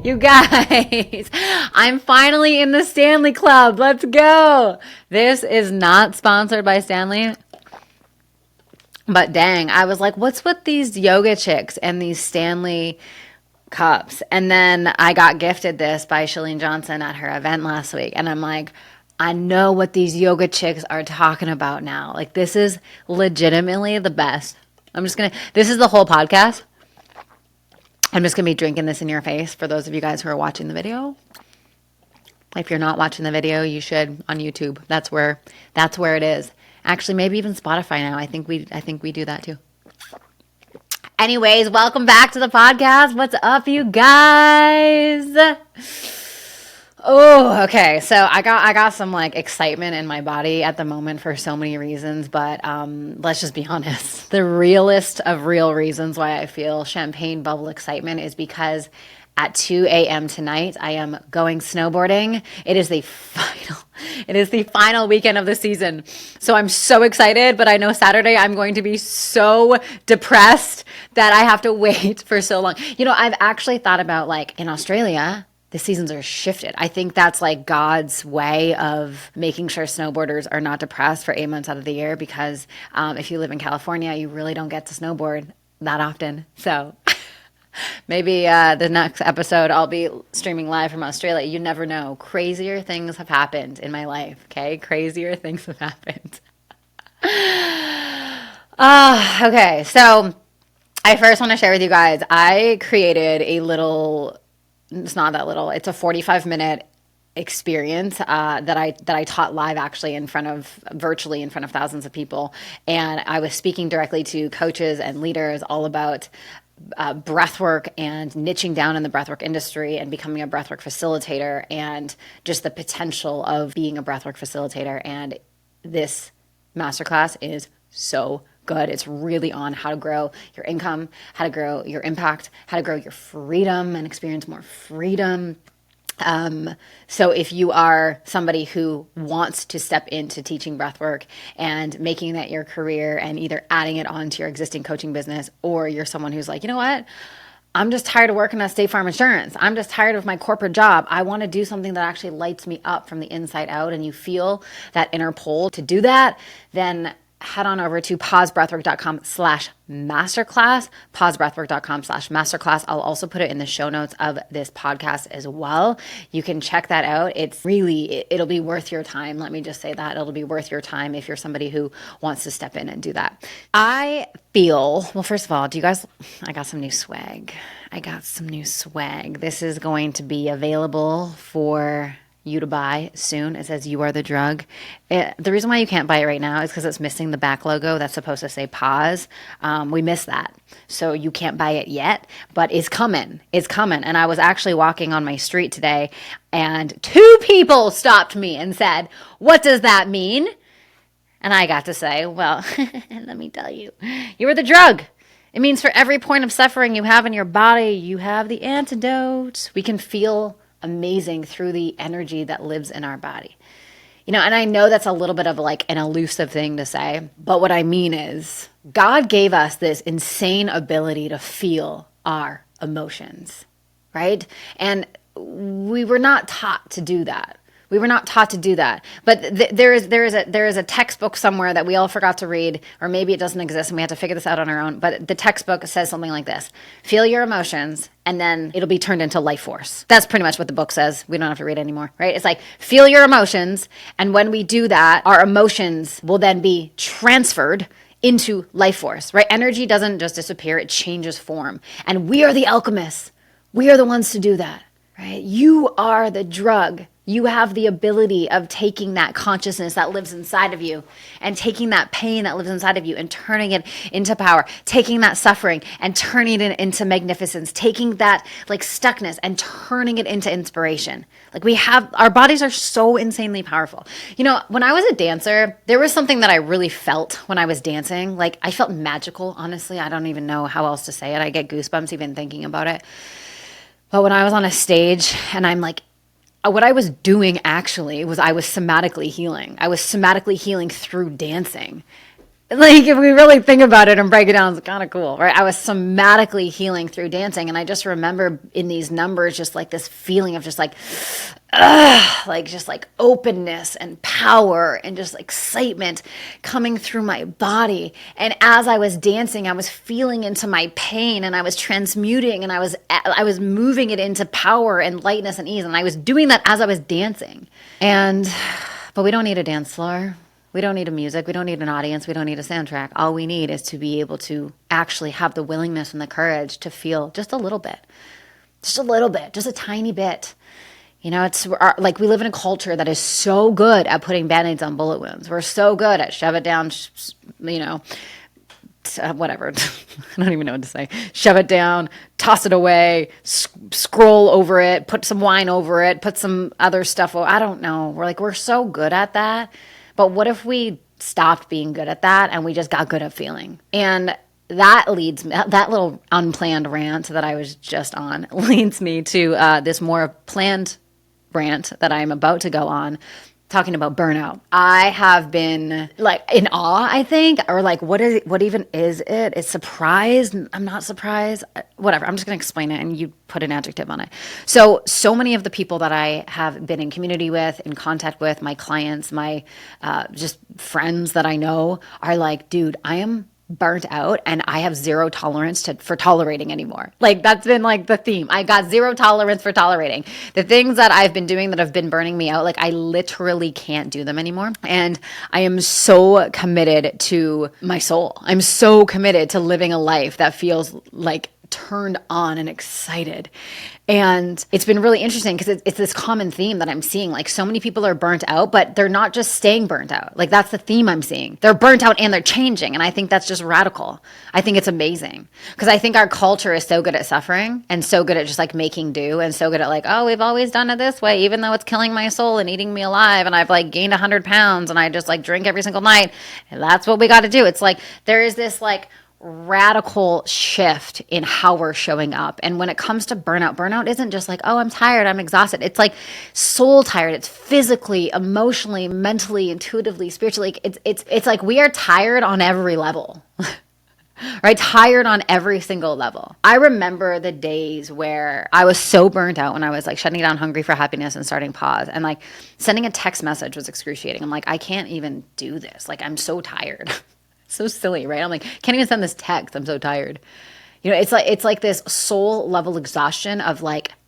You guys, I'm finally in the Stanley Club. Let's go. This is not sponsored by Stanley. But dang, I was like, what's with these yoga chicks and these Stanley Cups? And then I got gifted this by Chalene Johnson at her event last week. And I'm like, I know what these yoga chicks are talking about now. Like, this is legitimately the best. This is the whole podcast. I'm just going to be drinking this in your face for those of you guys who are watching the video. If you're not watching the video, you should on YouTube. That's where it is. Actually, maybe even Spotify now. I think we do that too. Anyways, welcome back to the podcast. What's up, you guys? Oh, okay. So I got some like excitement in my body at the moment for so many reasons, but let's just be honest. The realest of real reasons why I feel champagne bubble excitement is because at 2 a.m. tonight, I am going snowboarding. It is the final weekend of the season. So I'm so excited, but I know Saturday I'm going to be so depressed that I have to wait for so long. You know, I've actually thought about, like, in Australia, the seasons are shifted. I think that's like God's way of making sure snowboarders are not depressed for 8 months out of the year, because if you live in California, you really don't get to snowboard that often. So maybe the next episode I'll be streaming live from Australia. You never know. Crazier things have happened in my life, okay? Crazier things have happened. Okay, so I first want to share with you guys, I created a little... It's not that little. It's a 45-minute experience that I taught live, actually, virtually in front of thousands of people. And I was speaking directly to coaches and leaders all about breathwork and niching down in the breathwork industry and becoming a breathwork facilitator, and just the potential of being a breathwork facilitator. And this masterclass is so good. It's really on how to grow your income, how to grow your impact, how to grow your freedom and experience more freedom. So if you are somebody who wants to step into teaching breathwork and making that your career and either adding it onto your existing coaching business, or you're someone who's like, you know what? I'm just tired of working at State Farm Insurance. I'm just tired of my corporate job. I want to do something that actually lights me up from the inside out, and you feel that inner pull to do that, then head on over to pausebreathwork.com/masterclass, pausebreathwork.com/masterclass. I'll also put it in the show notes of this podcast as well. You can check that out. It'll be worth your time. Let me just say that. It'll be worth your time if you're somebody who wants to step in and do that. I feel, well, first of all, I got some new swag. This is going to be available for you to buy soon. It says "You Are the Drug." The reason why you can't buy it right now is because it's missing the back logo that's supposed to say pause. We missed that. So you can't buy it yet, but it's coming. And I was actually walking on my street today, and 2 people stopped me and said, "What does that mean?" And I got to say, well, let me tell you, you are the drug. It means for every point of suffering you have in your body, you have the antidote. We can feel amazing through the energy that lives in our body. You know, and I know that's a little bit of like an elusive thing to say, but what I mean is God gave us this insane ability to feel our emotions, right? And we were not taught to do that. But there is a textbook somewhere that we all forgot to read, or maybe it doesn't exist and we have to figure this out on our own. But the textbook says something like this: feel your emotions, and then it'll be turned into life force. That's pretty much what the book says. We don't have to read anymore, right? It's like, feel your emotions, and when we do that, our emotions will then be transferred into life force, right? Energy doesn't just disappear, it changes form. And we are the alchemists. We are the ones to do that, right? You are the drug. You have the ability of taking that consciousness that lives inside of you, and taking that pain that lives inside of you and turning it into power, taking that suffering and turning it into magnificence, taking that like stuckness and turning it into inspiration. Like, our bodies are so insanely powerful. You know, when I was a dancer, there was something that I really felt when I was dancing. Like, I felt magical, honestly. I don't even know how else to say it. I get goosebumps even thinking about it. But when I was on a stage, and I'm like, what I was doing actually was I was somatically healing. I was somatically healing through dancing. Like, if we really think about it and break it down, it's kind of cool, right? I was somatically healing through dancing. And I just remember in these numbers, just like this feeling of just like, just like openness and power and just excitement coming through my body. And as I was dancing, I was feeling into my pain, and I was transmuting, and I was moving it into power and lightness and ease. And I was doing that as I was dancing. But we don't need a dance floor. We don't need a music. We don't need an audience. We don't need a soundtrack. All we need is to be able to actually have the willingness and the courage to feel just a little bit, just a tiny bit. It's like we live in a culture that is so good at putting Band-Aids on bullet wounds. We're so good at shove it down, whatever. I don't even know what to say. Shove it down, toss it away, scroll over it, put some wine over it, put some other stuff. I don't know. We're so good at that. But what if we stopped being good at that and we just got good at feeling? And that little unplanned rant that I was just on leads me to this more planned rant that I'm about to go on, talking about burnout. I have been in awe, I think, or what even is it? It's surprised. I'm not surprised. Whatever. I'm just going to explain it and you put an adjective on it. So many of the people that I have been in community with, in contact with, my clients, my just friends that I know are like, dude, I am burnt out and I have zero tolerance for tolerating anymore. That's been the theme. I got zero tolerance for tolerating. The things that I've been doing that have been burning me out, I literally can't do them anymore. And I am so committed to my soul. I'm so committed to living a life that feels turned on and excited. And it's been really interesting because it's this common theme that I'm seeing. So many people are burnt out, but they're not just staying burnt out. That's the theme I'm seeing. They're burnt out and they're changing. And I think that's just radical. I think it's amazing because I think our culture is so good at suffering and so good at just making do and so good at oh, we've always done it this way, even though it's killing my soul and eating me alive. And I've gained 100 pounds and I just drink every single night. And that's what we got to do. It's there is this radical shift in how we're showing up. And when it comes to burnout isn't just oh, I'm tired, I'm exhausted. It's soul tired. It's physically, emotionally, mentally, intuitively, spiritually. It's we are tired on every level. Right? Tired on every single level. I remember the days where I was so burnt out when I was shutting down Hungry for Happiness and starting Pause, and sending a text message was excruciating. I'm I can't even do this. I'm so tired. So silly, right? I'm can't even send this text. I'm so tired. It's this soul level exhaustion of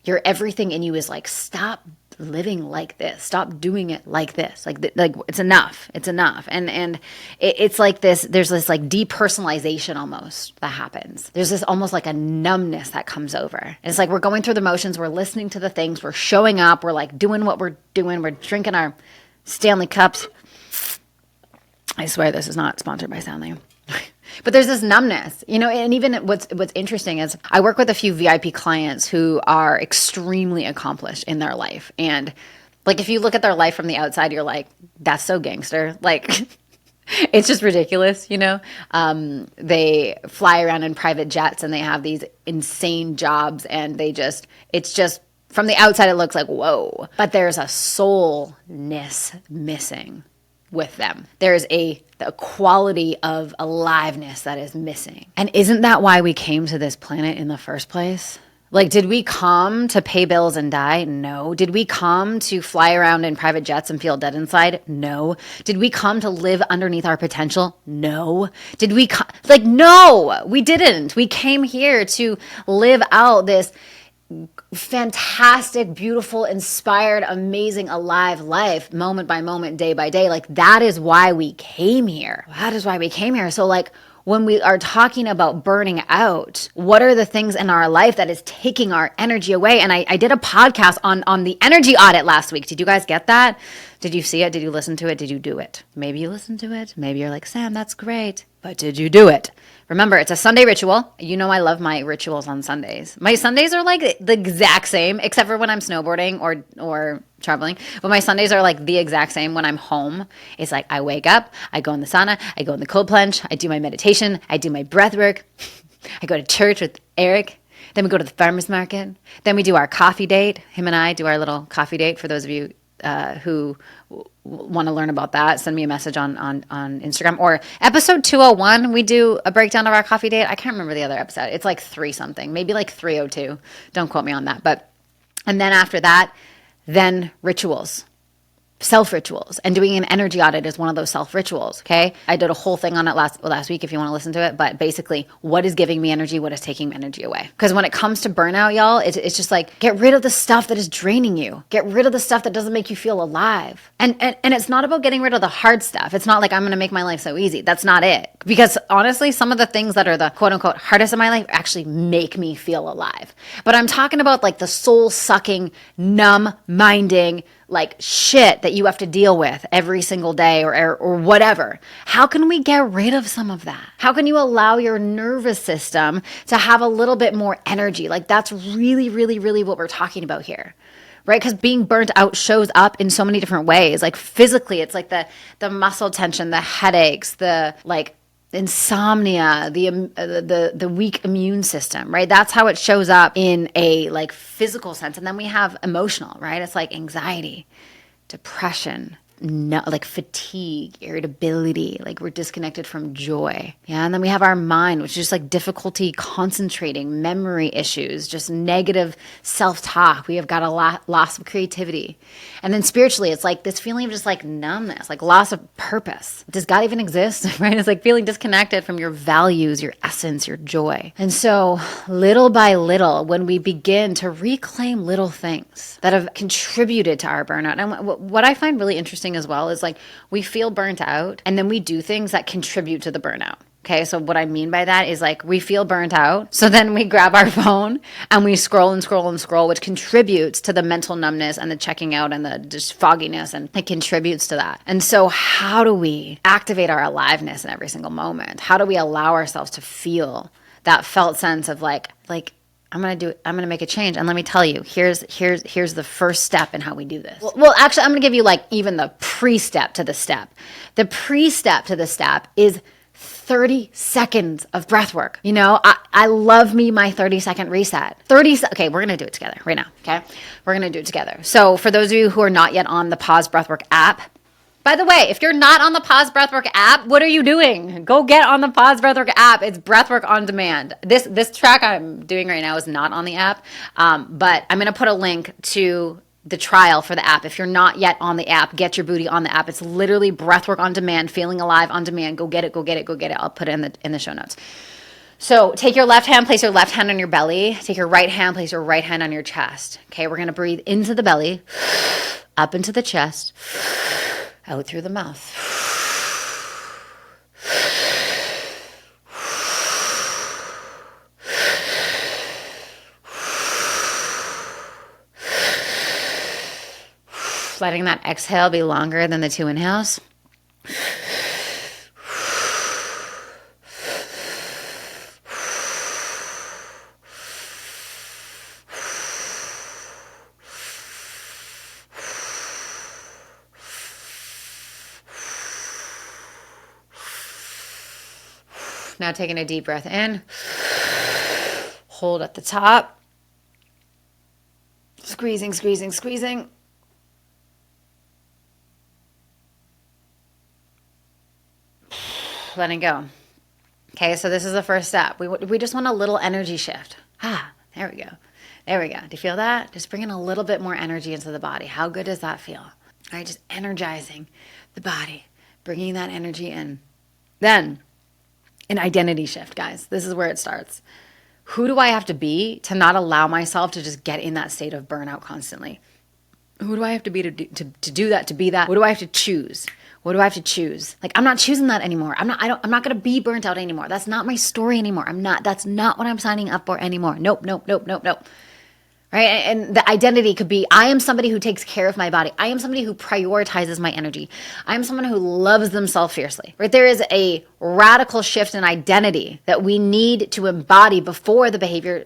your everything in you is stop living like this. Stop doing it like this. It's enough. It's enough. And it's this, there's this depersonalization almost that happens. There's this almost a numbness that comes over. And it's we're going through the motions. We're listening to the things. We're showing up. We're doing what we're doing. We're drinking our Stanley Cups. I swear this is not sponsored by Stanley. But there's this numbness, and even what's interesting is I work with a few VIP clients who are extremely accomplished in their life. And if you look at their life from the outside, you're that's so gangster. It's just ridiculous, they fly around in private jets and they have these insane jobs and it's just from the outside, it looks whoa, but there's a soulness missing with them. There's the quality of aliveness that is missing. And isn't that why we came to this planet in the first place? Did we come to pay bills and die? No. Did we come to fly around in private jets and feel dead inside? No. Did we come to live underneath our potential? No. Did we no, we didn't. We came here to live out this fantastic, beautiful, inspired, amazing, alive life, moment by moment, day by day. That is why we came here. So when we are talking about burning out, what are the things in our life that is taking our energy away? And I did a podcast on the energy audit last week. Did you guys get that? Did you see it? Did you listen to it? Did you do it? Maybe you listened to it. Maybe you're Sam, that's great. But did you do it? Remember, it's a Sunday ritual. I love my rituals on Sundays. My Sundays are the exact same, except for when I'm snowboarding or traveling. But my Sundays are the exact same when I'm home. It's I wake up, I go in the sauna, I go in the cold plunge, I do my meditation, I do my breath work, I go to church with Eric. Then we go to the farmer's market. Then we do our coffee date. Him and I do our little coffee date. For those of you who want to learn about that, send me a message on Instagram. Or episode 201, we do a breakdown of our coffee date. I can't remember the other episode. It's like 3 something, maybe like 302. Don't quote me on that. And then after that, then rituals. Self-rituals, and doing an energy audit is one of those self-rituals, okay? I did a whole thing on it last week if you want to listen to it, but basically, what is giving me energy, what is taking energy away? Because when it comes to burnout, y'all, it's just like, get rid of the stuff that is draining you. Get rid of the stuff that doesn't make you feel alive. And it's not about getting rid of the hard stuff. It's not like I'm going to make my life so easy. That's not it. Because honestly, some of the things that are the quote-unquote hardest in my life actually make me feel alive. But I'm talking about like the soul-sucking, numb-minding, like shit that you have to deal with every single day or whatever. How can we get rid of some of that? How can you allow your nervous system to have a little bit more energy? Like that's really, really, really what we're talking about here. Right? Because being burnt out shows up in so many different ways. Like physically, it's like the muscle tension, the headaches, the like insomnia, the weak immune system, right? That's how it shows up in a like physical sense. And then we have emotional, right? It's like anxiety, depression, like fatigue, irritability, like we're disconnected from joy. Yeah. And then we have our mind, which is just like difficulty concentrating, memory issues, just negative self-talk. We have got a loss of creativity. And then spiritually, it's like this feeling of just like numbness, like loss of purpose. Does God even exist? Right? It's like feeling disconnected from your values, your essence, your joy. And so little by little, when we begin to reclaim little things that have contributed to our burnout, and what I find really interesting as well is like we feel burnt out and then we do things that contribute to the burnout. Okay, so what I mean by that is like we feel burnt out. So then we grab our phone and we scroll and scroll and scroll, which contributes to the mental numbness and the checking out and the just fogginess, and it contributes to that. And so how do we activate our aliveness in every single moment? How do we allow ourselves to feel that felt sense of like I'm going to make a change. And let me tell you, here's the first step in how we do this. Well, actually, I'm going to give you like even the pre-step to the step. The pre-step to the step is 30 seconds of breath work. You know, I love me my 30-second reset. Okay, we're going to do it together right now, okay? We're going to do it together. So for those of you who are not yet on the Pause Breathwork app, by the way, if you're not on the Pause Breathwork app, what are you doing? Go get on the Pause Breathwork app. It's Breathwork on demand. This track I'm doing right now is not on the app, but I'm going to put a link to the trial for the app. If you're not yet on the app, get your booty on the app. It's literally Breathwork on demand, feeling alive on demand. Go get it, go get it, go get it. I'll put it in the show notes. So take your left hand, place your left hand on your belly. Take your right hand, place your right hand on your chest. Okay, we're going to breathe into the belly, up into the chest, out through the mouth. Letting that exhale be longer than the 2 inhales. Now taking a deep breath in, hold at the top, squeezing, squeezing, squeezing. Letting go. Okay, so this is the first step. We just want a little energy shift. There we go. There we go. Do you feel that? Just bringing a little bit more energy into the body. How good does that feel? All right, just energizing the body, bringing that energy in. Then, an identity shift, guys. This is where it starts. Who do I have to be to not allow myself to just get in that state of burnout constantly? Who do I have to be to do that, to be that? What do I have to choose? What do I have to choose? Like, I'm not choosing that anymore. I'm not going to be burnt out anymore. That's not my story anymore. That's not what I'm signing up for anymore. Nope. Right? And the identity could be, I am somebody who takes care of my body. I am somebody who prioritizes my energy. I am someone who loves themselves fiercely, right? There is a radical shift in identity that we need to embody before the behavior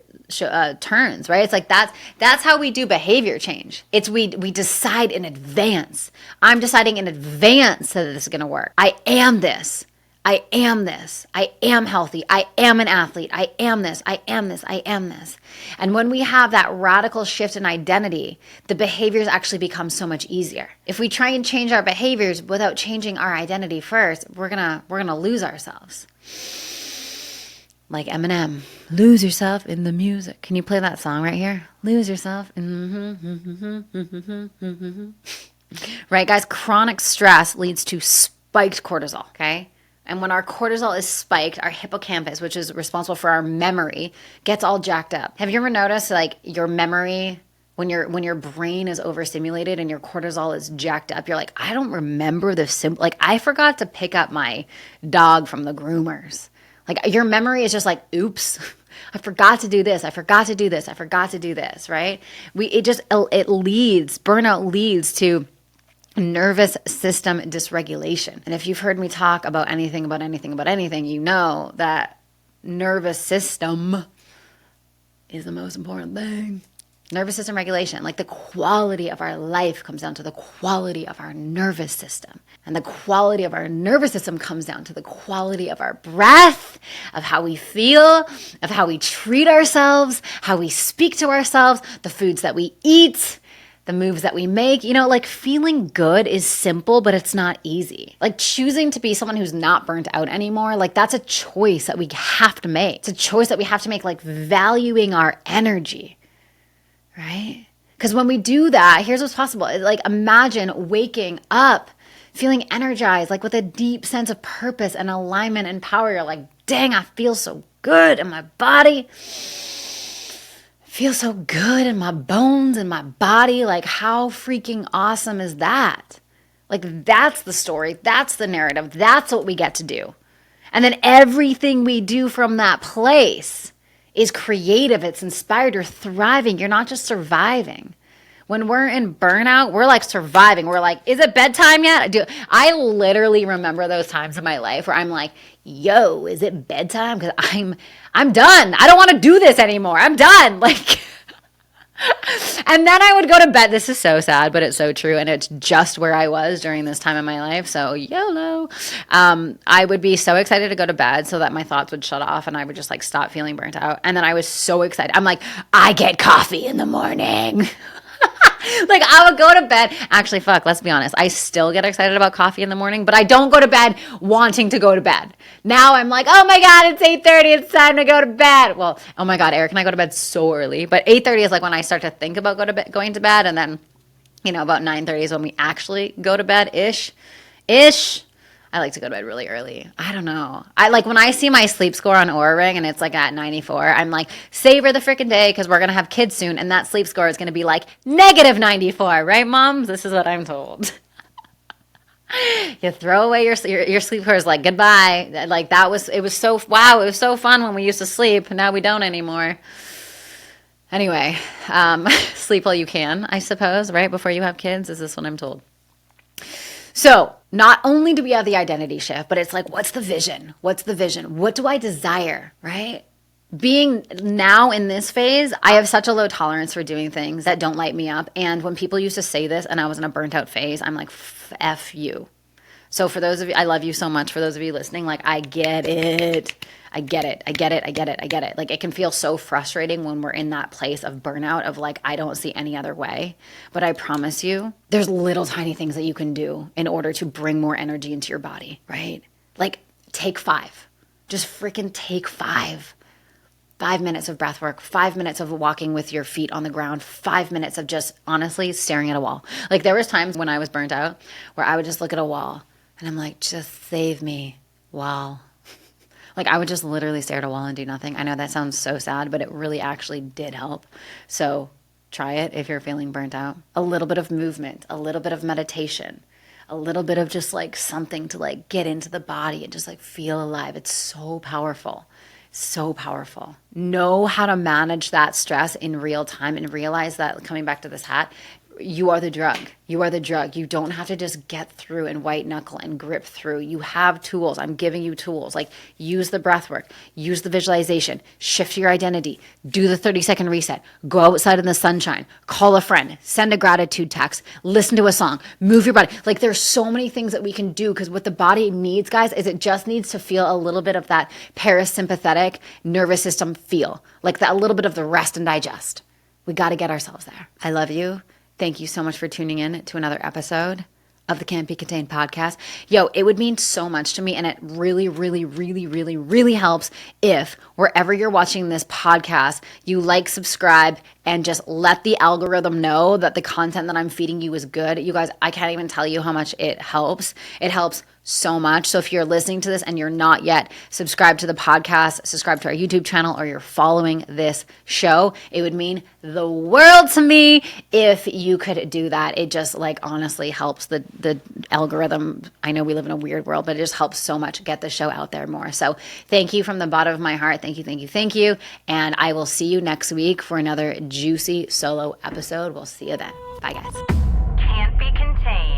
turns, right? It's like that's how we do behavior change. It's we decide in advance. I'm deciding in advance that this is going to work. I am this. I am this. I am healthy. I am an athlete. I am this. I am this. I am this. And when we have that radical shift in identity, the behaviors actually become so much easier. If we try and change our behaviors without changing our identity first, we're gonna lose ourselves. Like Eminem, lose yourself in the music. Can you play that song right here? Lose yourself in right, guys? Chronic stress leads to spiked cortisol, okay? And when our cortisol is spiked, our hippocampus, which is responsible for our memory, gets all jacked up. Have you ever noticed like your memory, when your brain is overstimulated and your cortisol is jacked up, you're like, I don't remember the like I forgot to pick up my dog from the groomers. Like your memory is just like, oops, I forgot to do this. I forgot to do this. I forgot to do this, right? Burnout leads to nervous system dysregulation. And if you've heard me talk about anything, you know that nervous system is the most important thing. Nervous system regulation, like the quality of our life comes down to the quality of our nervous system. And the quality of our nervous system comes down to the quality of our breath, of how we feel, of how we treat ourselves, how we speak to ourselves, the foods that we eat, the moves that we make. You know, like feeling good is simple, but it's not easy. Like choosing to be someone who's not burnt out anymore, like that's a choice that we have to make. It's a choice that we have to make, like valuing our energy, right? Because when we do that, here's what's possible. Like imagine waking up feeling energized, like with a deep sense of purpose and alignment and power. You're like, dang, I feel so good in my body. Feel so good in my bones and my body. Like how freaking awesome is that? Like that's the story. That's the narrative. That's what we get to do. And then everything we do from that place is creative. It's inspired. You're thriving. You're not just surviving. When we're in burnout, we're like surviving. We're like, is it bedtime yet? I literally remember those times in my life where I'm like, yo, is it bedtime? Because I'm done. I don't want to do this anymore. I'm done. Like, and then I would go to bed. This is so sad, but it's so true. And it's just where I was during this time in my life. So YOLO. I would be so excited to go to bed so that my thoughts would shut off and I would just like stop feeling burnt out. And then I was so excited. I'm like, I get coffee in the morning. Like I would go to bed. Actually, let's be honest. I still get excited about coffee in the morning, but I don't go to bed wanting to go to bed. Now I'm like, oh my God, it's 8:30. It's time to go to bed. Well, oh my God, Eric and I go to bed so early, but 8:30 is like when I start to think about going to bed. And then, about 9:30 is when we actually go to bed ish. I like to go to bed really early. I don't know. I like when I see my sleep score on Oura Ring and it's like at 94, I'm like, savor the freaking day because we're going to have kids soon. And that sleep score is going to be like negative 94, right, moms? This is what I'm told. You throw away your sleep score is like, goodbye. Like it was so fun when we used to sleep. Now we don't anymore. Anyway, sleep while you can, I suppose, right? Before you have kids, is this what I'm told? So not only do we have the identity shift, but it's like, what's the vision? What's the vision? What do I desire, right? Being now in this phase, I have such a low tolerance for doing things that don't light me up. And when people used to say this and I was in a burnt out phase, I'm like, F you. So for those of you, I love you so much. For those of you listening, like, I get it. I get it. Like, it can feel so frustrating when we're in that place of burnout of like, I don't see any other way. But I promise you, there's little tiny things that you can do in order to bring more energy into your body, right? Like, take 5. Just freaking take 5. 5 minutes of breath work, 5 minutes of walking with your feet on the ground, 5 minutes of just honestly staring at a wall. Like, there was times when I was burnt out where I would just look at a wall and I'm like, just save me, wall. Like, I would just literally stare at a wall and do nothing. I know that sounds so sad, but it really actually did help. So try it if you're feeling burnt out. A little bit of movement, a little bit of meditation, a little bit of just like something to like get into the body and just like feel alive. It's so powerful. So powerful. Know how to manage that stress in real time and realize that, coming back to this hat, You are the drug. You are the drug. You don't have to just get through and white knuckle and grip through. You have tools. I'm giving you tools. Like, use the breath work, use the visualization, shift your identity, do the 30-second reset, go outside in the sunshine, call a friend, send a gratitude text, listen to a song, move your body. Like, there's so many things that we can do, because what the body needs, guys, is it just needs to feel a little bit of that parasympathetic nervous system feel, like that, a little bit of the rest and digest. We got to get ourselves there. I love you. Thank you so much for tuning in to another episode of the Can't Be Contained podcast. Yo, it would mean so much to me, and it really, really, really, really, really helps if wherever you're watching this podcast, you like, subscribe, and just let the algorithm know that the content that I'm feeding you is good. You guys, I can't even tell you how much it helps. It helps so much. So if you're listening to this and you're not yet subscribed to the podcast, subscribe to our YouTube channel, or you're following this show, it would mean the world to me if you could do that. It just, like, honestly helps the algorithm. I know we live in a weird world, but it just helps so much get the show out there more. So thank you from the bottom of my heart. Thank you, thank you, thank you. And I will see you next week for another juicy solo episode. We'll see you then. Bye, guys. Can't be contained.